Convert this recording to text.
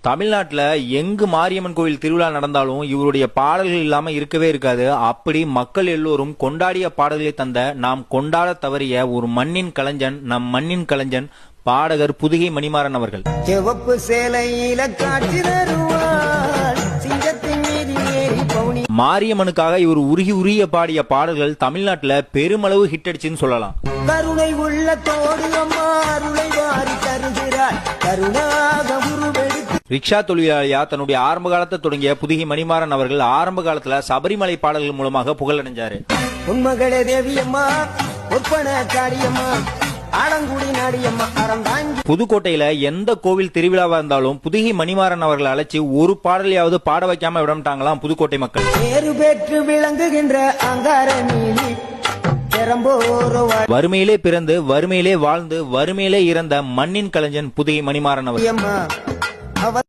தமிழ்நாட்டுல எங்கு மாரியம்மன் கோவில் திருவிழா நடந்தாலும் இவருடைய பாடல்கள் இல்லாம இருக்கவே இருக்காது. அப்படி மக்கள் எல்லோரும் கொண்டாடிய பாடல்களை தந்த நாம் கொண்டாட தவறிய ஒரு மண்ணின் கலைஞன், நம் மண்ணின் கலைஞன் பாடகர் புதுகை மணிமாறன் அவர்கள். சிவப்பு சேலையில காட்சி தருவாள் சிங்கத்தின் மீது ஏறி பவுனி. மாரியம்மனுக்காக இவர் உருகி உருகிய பாடிய பாடல்கள் தமிழ்நாட்டுல பெருமளவு ஹிட் அடிச்சுன்னு சொல்லலாம். கருணை உள்ள தோடு அம்மா அருளை வாரி தருகிறாள் கருணாக உருவெடுத்து. ரிக்ஷா தொழிலாளியா தன்னுடைய ஆரம்ப காலத்தை தொடங்கிய புதுகை மணிமாறன் அவர்கள் ஆரம்ப காலத்துல சபரிமலை பாடல்கள் மூலமாக புகழடைஞ்சாரு. உண்மகளே தேவியம்மா ஒப்பன காரியம்மா ஆலங்குடி நாடியம்மா அறந்தாங்கி. புதுக்கோட்டையில எந்த கோவில் திருவிழாவா இருந்தாலும் புதுகை மணிமாறன் அவர்களை அழைச்சி ஒரு பாடலையாவது பாட வைக்காம விடமாட்டாங்களாம் புதுக்கோட்டை மக்கள். பேரு பெற்று விளங்குகின்ற அங்கார நீலி வறுமையிலே பிறந்து வறுமையிலே வாழ்ந்து வறுமையிலே இறந்த மண்ணின் கலைஞன் புதுகை மணிமாறன் அவர்.